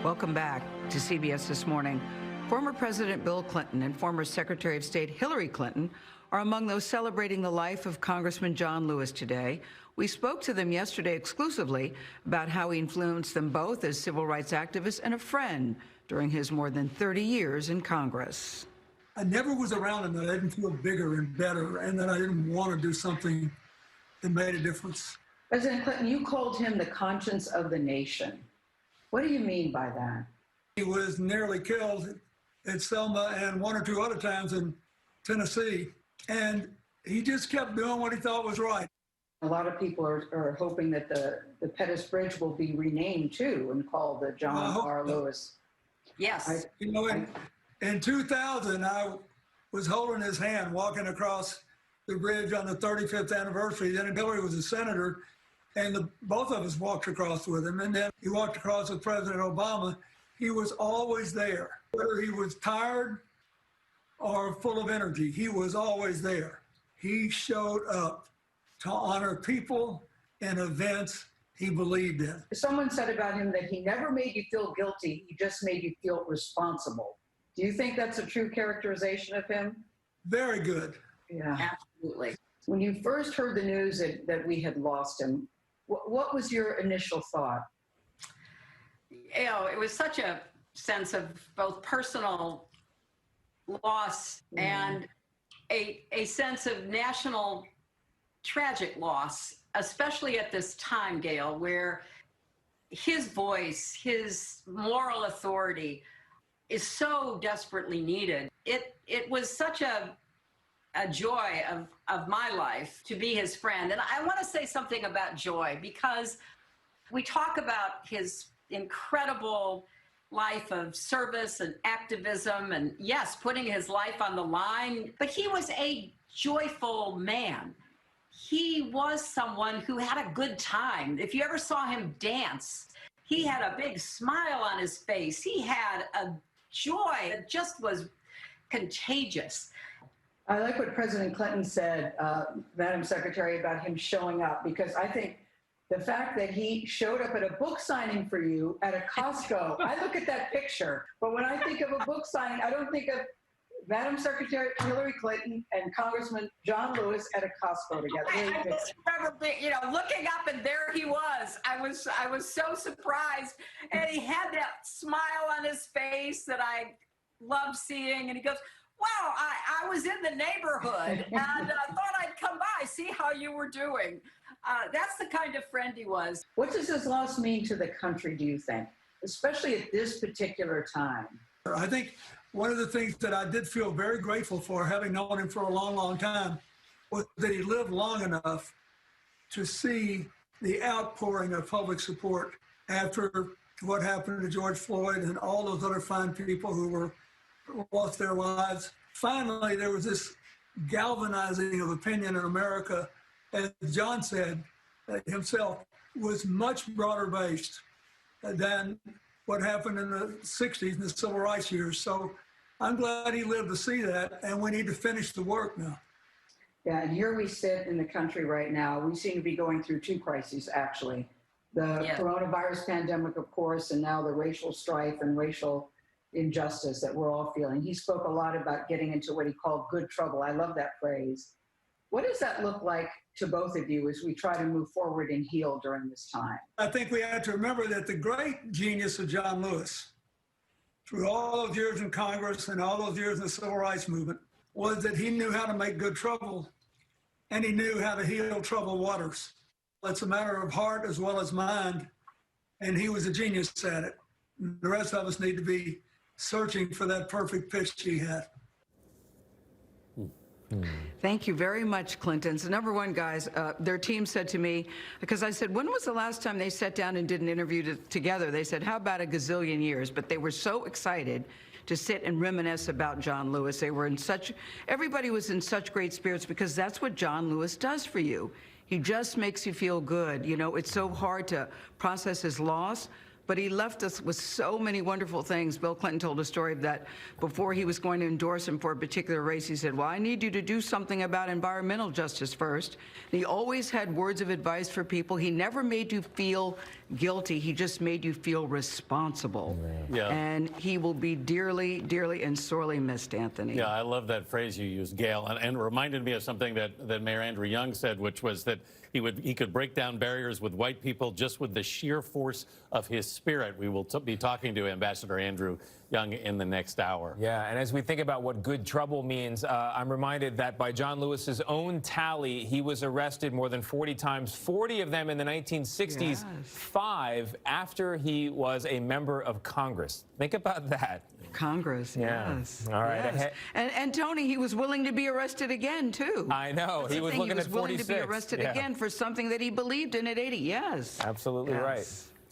Welcome back to CBS This Morning. Former President Bill Clinton and former Secretary of State Hillary Clinton are among those celebrating the life of Congressman John Lewis today. We spoke to them yesterday exclusively about how he influenced them both as civil rights activists and a friend during his more than 30 years in Congress. I never was around him that I didn't feel bigger and better and that I didn't want to do something that made a difference. President Clinton, you called him the conscience of the nation. What do you mean by that? He was nearly killed at Selma and one or two other times in Tennessee, and he just kept doing what he thought was right. A lot of people are hoping that the Pettus Bridge will be renamed too and called the John R. Lewis. Yes. In 2000, I was holding his hand walking across the bridge on the 35th anniversary. Then Hillary was a senator, and both of us walked across with him. And then he walked across with President Obama. He was always there. Whether he was tired or full of energy, he was always there. He showed up to honor people and events he believed in. Someone said about him that he never made you feel guilty, he just made you feel responsible. Do you think that's a true characterization of him? Very good. Yeah, absolutely. When you first heard the news that we had lost him, what was your initial thought? You know, it was such a sense of both personal loss and a sense of national tragic loss, especially at this time, Gail, where his voice, his moral authority is so desperately needed. It was such a joy of my life to be his friend. And I want to say something about joy, because we talk about his incredible life of service and activism and, yes, putting his life on the line, but he was a joyful man. He was someone who had a good time. If you ever saw him dance, he had a big smile on his face. He had a joy that just was contagious. I like what President Clinton said, Madam Secretary, about him showing up, because I think the fact that he showed up at a book signing for you at a Costco, I look at that picture, but when I think of a book signing, I don't think of Madam Secretary Hillary Clinton and Congressman John Lewis at a Costco together. I just remember, looking up, and there he was. I was so surprised, and he had that smile on his face that I love seeing, and he goes, "Wow, I was in the neighborhood and thought I'd come by, see how you were doing." That's the kind of friend he was. What does this loss mean to the country, do you think, especially at this particular time? I think one of the things that I did feel very grateful for, having known him for a long, long time, was that he lived long enough to see the outpouring of public support after what happened to George Floyd and all those other fine people who lost their lives. Finally, there was this galvanizing of opinion in America, as John said himself, was much broader based than what happened in the 60s and the civil rights years. So I'm glad he lived to see that, and we need to finish the work now. Yeah, and here we sit in the country right now. We seem to be going through two crises, actually. The coronavirus pandemic, of course, and now the racial strife and racial injustice that we're all feeling. He spoke a lot about getting into what he called good trouble. I love that phrase. What does that look like to both of you as we try to move forward and heal during this time? I think we have to remember that the great genius of John Lewis, through all those years in Congress and all those years in the civil rights movement, was that he knew how to make good trouble, and he knew how to heal troubled waters. It's a matter of heart as well as mind, and he was a genius at it. The rest of us need to be searching for that perfect pitch he had. Thank you very much, Clinton. So number one, guys, their team said to me, because I said, when was the last time they sat down and did an interview together? They said, how about a gazillion years? But they were so excited to sit and reminisce about John Lewis. They were everybody was in such great spirits, because that's what John Lewis does for you. He just makes you feel good. You know, it's so hard to process his loss, but he left us with so many wonderful things. Bill Clinton told a story that before he was going to endorse him for a particular race, he said, well, I need you to do something about environmental justice first. And he always had words of advice for people. He never made you feel guilty. He just made you feel responsible. Yeah. And he will be dearly, dearly and sorely missed, Anthony. Yeah, I love that phrase you used, Gail, and it reminded me of something that Mayor Andrew Young said, which was that he could break down barriers with white people just with the sheer force of his spirit. We will be talking to Ambassador Andrew Young in the next hour. Yeah, and as we think about what good trouble means, I'm reminded that by John Lewis's own tally, he was arrested more than 40 times, 40 of them in the 1960s, Yes. 5 after he was a member of Congress. Think about that. Congress, Yeah. yes. All right, Yes. And Tony, he was willing to be arrested again, too. I know. That's He the was thing. looking He was at willing 46. to be arrested Yeah. again for something that he believed in at 80. Yes. Absolutely Yes. right.